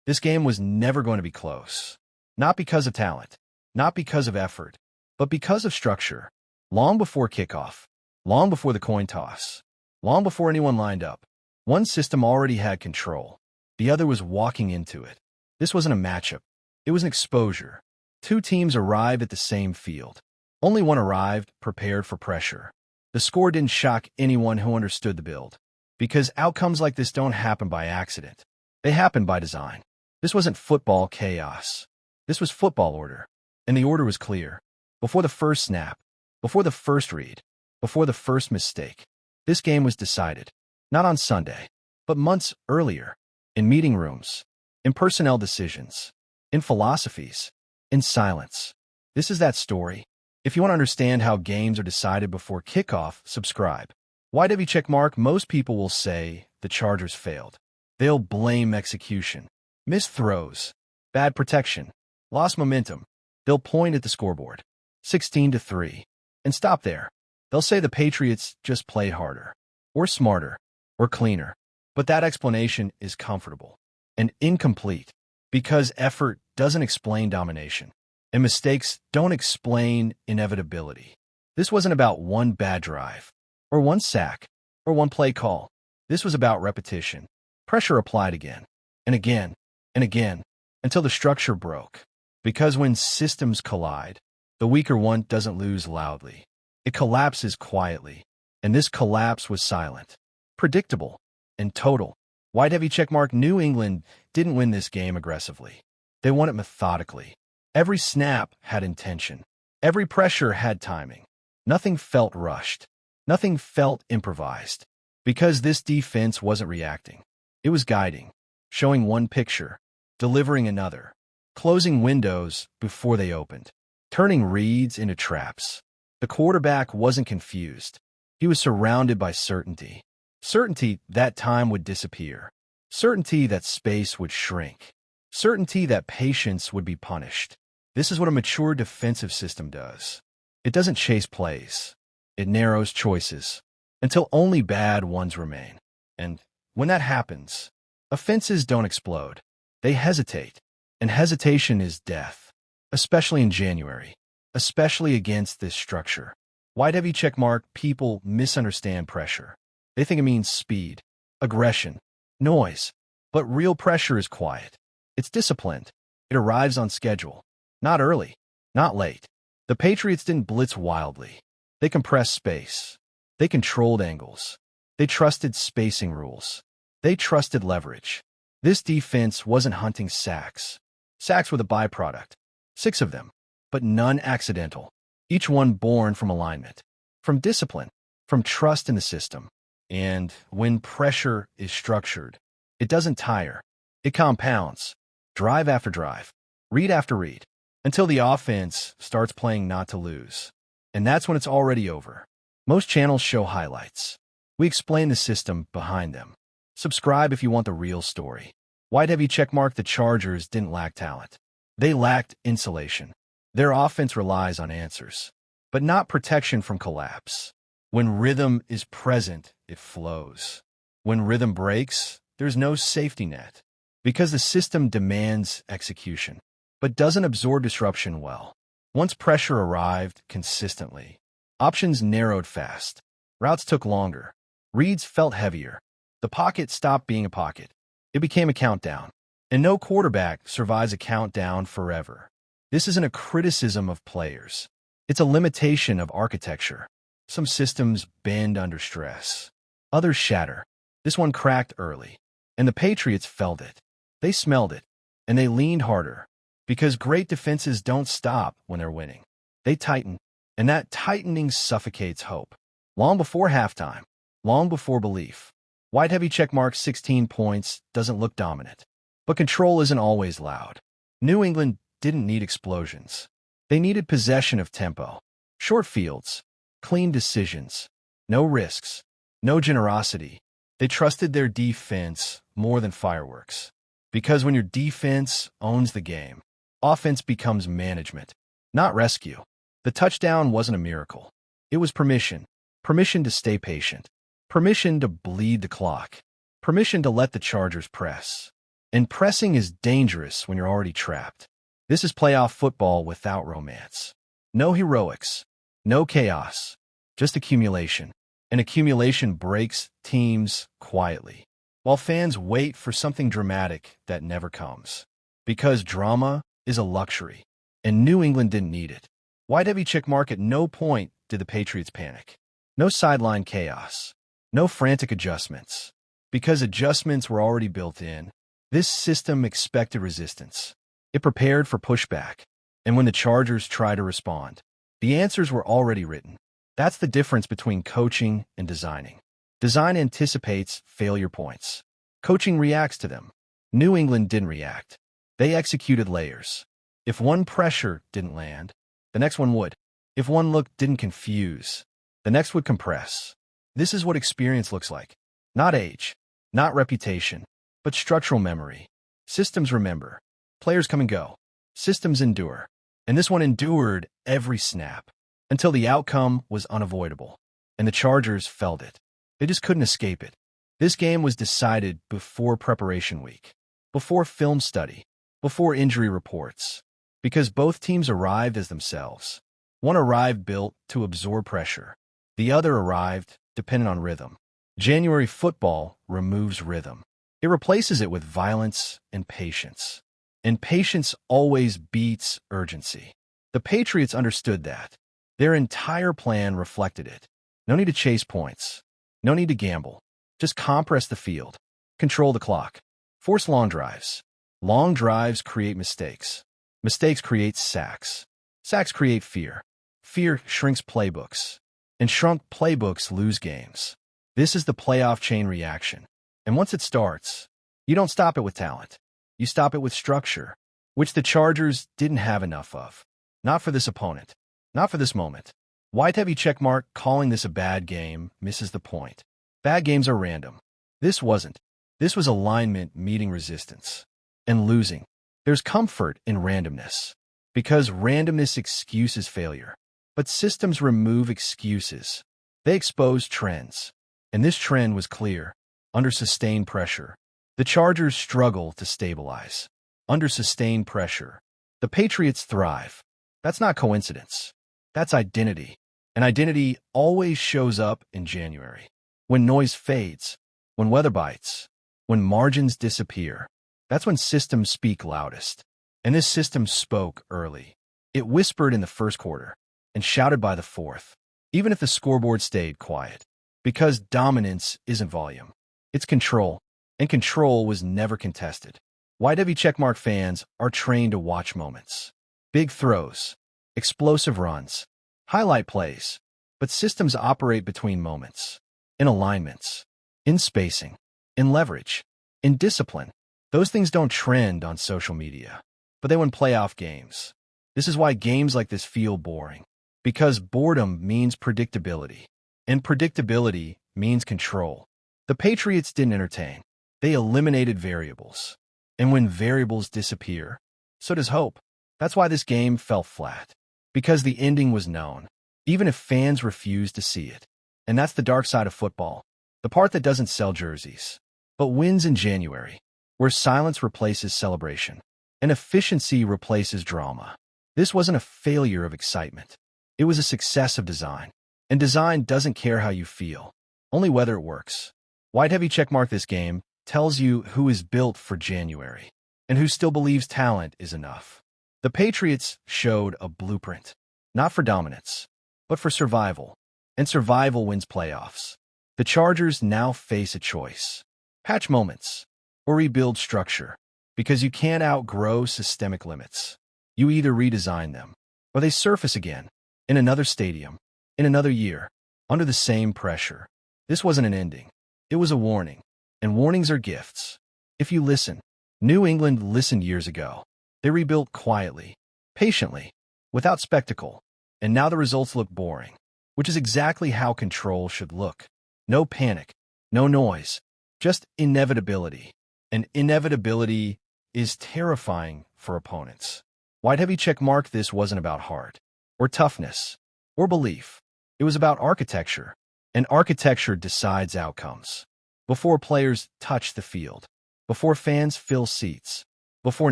This game was never going to be close. Not because of talent, not because of effort, but because of structure. Long before kickoff, long before the coin toss, long before anyone lined up, one system already had control. The other was walking into it. This wasn't a matchup. It was an exposure. Two teams arrived at the same field. Only one arrived prepared for pressure. The score didn't shock anyone who understood the build, because outcomes like this don't happen by accident. They happen by design. This wasn't football chaos. This was football order. And the order was clear. Before the first snap, before the first read, before the first mistake, this game was decided. Not on Sunday, but months earlier. In meeting rooms, in personnel decisions, in philosophies, in silence. This is that story. If you want to understand how games are decided before kickoff, subscribe. YW checkmark, most people will say the Chargers failed. They'll blame execution, missed throws, bad protection, lost momentum. They'll point at the scoreboard, 16-3, and stop there. They'll say the Patriots just played harder, or smarter, or cleaner. But that explanation is comfortable and incomplete because effort doesn't explain domination, and mistakes don't explain inevitability. This wasn't about one bad drive, or one sack, or one play call. This was about repetition. Pressure applied again, and again, and again, until the structure broke. Because when systems collide, the weaker one doesn't lose loudly. It collapses quietly, and this collapse was silent, predictable, and total. White heavy checkmark, New England didn't win this game aggressively. They won it methodically. Every snap had intention. Every pressure had timing. Nothing felt rushed. Nothing felt improvised. Because this defense wasn't reacting. It was guiding, showing one picture, delivering another, closing windows before they opened, turning reads into traps. The quarterback wasn't confused. He was surrounded by certainty. Certainty that time would disappear. Certainty that space would shrink. Certainty that patience would be punished. This is what a mature defensive system does. It doesn't chase plays. It narrows choices until only bad ones remain. And when that happens, offenses don't explode. They hesitate. And hesitation is death, especially in January, especially against this structure. White heavy checkmark, people misunderstand pressure. They think it means speed, aggression, noise. But real pressure is quiet. It's disciplined. It arrives on schedule. Not early, not late. The Patriots didn't blitz wildly. They compressed space. They controlled angles. They trusted spacing rules. They trusted leverage. This defense wasn't hunting sacks. Sacks were the byproduct. 6 of them, but none accidental. Each one born from alignment, from discipline, from trust in the system. And when pressure is structured, it doesn't tire. It compounds, drive after drive, read after read, until the offense starts playing not to lose. And that's when it's already over. Most channels show highlights. We explain the system behind them. Subscribe if you want the real story. White heavy checkmark, the Chargers didn't lack talent. They lacked insulation. Their offense relies on answers, but not protection from collapse. When rhythm is present, it flows. When rhythm breaks, there's no safety net. Because the system demands execution, but doesn't absorb disruption well. Once pressure arrived consistently, options narrowed fast. Routes took longer. Reads felt heavier. The pocket stopped being a pocket. It became a countdown. And no quarterback survives a countdown forever. This isn't a criticism of players. It's a limitation of architecture. Some systems bend under stress. Others shatter. This one cracked early. And the Patriots felt it. They smelled it. And they leaned harder. Because great defenses don't stop when they're winning. They tighten. And that tightening suffocates hope. Long before halftime. Long before belief. White heavy checkmark, 16 points, doesn't look dominant. But control isn't always loud. New England didn't need explosions. They needed possession of tempo. Short fields. Clean decisions. No risks. No generosity. They trusted their defense more than fireworks. Because when your defense owns the game, offense becomes management, not rescue. The touchdown wasn't a miracle. It was permission. Permission to stay patient. Permission to bleed the clock. Permission to let the Chargers press. And pressing is dangerous when you're already trapped. This is playoff football without romance. No heroics, no chaos, just accumulation. And accumulation breaks teams quietly, while fans wait for something dramatic that never comes. Because drama is a luxury, and New England didn't need it. Wide heavy check mark. At no point did the Patriots panic. No sideline chaos, no frantic adjustments. Because adjustments were already built in, this system expected resistance. It prepared for pushback. And when the Chargers tried to respond, the answers were already written. That's the difference between coaching and designing. Design anticipates failure points. Coaching reacts to them. New England didn't react. They executed layers. If one pressure didn't land, the next one would. If one look didn't confuse, the next would compress. This is what experience looks like. Not age, not reputation, but structural memory. Systems remember. Players come and go. Systems endure. And this one endured every snap until the outcome was unavoidable. And the Chargers felt it. They just couldn't escape it. This game was decided before preparation week, before film study, before injury reports, because both teams arrived as themselves. One arrived built to absorb pressure. The other arrived dependent on rhythm. January football removes rhythm. It replaces it with violence and patience. And patience always beats urgency. The Patriots understood that. Their entire plan reflected it. No need to chase points. No need to gamble. Just compress the field. Control the clock. Force long drives. Long drives create mistakes. Mistakes create sacks. Sacks create fear. Fear shrinks playbooks. And shrunk playbooks lose games. This is the playoff chain reaction. And once it starts, you don't stop it with talent. You stop it with structure, which the Chargers didn't have enough of. Not for this opponent. Not for this moment. White heavy checkmark calling this a bad game misses the point. Bad games are random. This wasn't. This was alignment meeting resistance. And losing. There's comfort in randomness. Because randomness excuses failure. But systems remove excuses. They expose trends. And this trend was clear. Under sustained pressure, the Chargers struggle to stabilize. Under sustained pressure, the Patriots thrive. That's not coincidence. That's identity. And identity always shows up in January. When noise fades, when weather bites, when margins disappear, that's when systems speak loudest. And this system spoke early. It whispered in the first quarter and shouted by the fourth, even if the scoreboard stayed quiet. Because dominance isn't volume. It's control. And control was never contested. YW checkmark fans are trained to watch moments. Big throws, explosive runs, highlight plays. But systems operate between moments. In alignments. In spacing. In leverage. In discipline. Those things don't trend on social media. But they win playoff games. This is why games like this feel boring. Because boredom means predictability. And predictability means control. The Patriots didn't entertain. They eliminated variables. And when variables disappear, so does hope. That's why this game fell flat. Because the ending was known, even if fans refused to see it. And that's the dark side of football. The part that doesn't sell jerseys, but wins in January, where silence replaces celebration, and efficiency replaces drama. This wasn't a failure of excitement. It was a success of design. And design doesn't care how you feel, only whether it works. White heavy checkmark this game tells you who is built for January and who still believes talent is enough. The Patriots showed a blueprint, not for dominance, but for survival. And survival wins playoffs. The Chargers now face a choice. Patch moments or rebuild structure, because you can't outgrow systemic limits. You either redesign them or they surface again in another stadium, in another year, under the same pressure. This wasn't an ending. It was a warning. And warnings are gifts. If you listen, New England listened years ago. They rebuilt quietly, patiently, without spectacle. And now the results look boring, which is exactly how control should look. No panic, no noise, just inevitability. And inevitability is terrifying for opponents. White heavy check mark this wasn't about heart, or toughness, or belief. It was about architecture. And architecture decides outcomes before players touch the field. before fans fill seats, before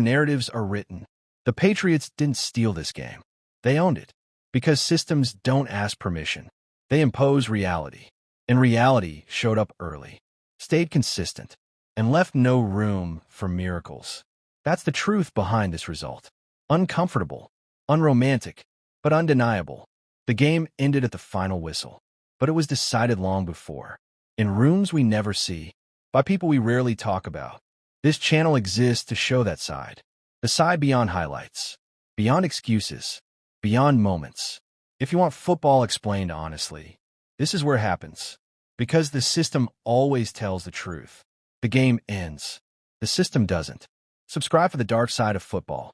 narratives are written. The Patriots didn't steal this game. They owned it. Because systems don't ask permission. They impose reality. And reality showed up early, stayed consistent, and left no room for miracles. That's the truth behind this result. Uncomfortable, unromantic, but undeniable. The game ended at the final whistle, but it was decided long before. In rooms we never see, by people we rarely talk about. This channel exists to show that side. The side beyond highlights, beyond excuses, beyond moments. If you want football explained honestly, this is where it happens. Because the system always tells the truth. The game ends. The system doesn't. Subscribe for the dark side of football.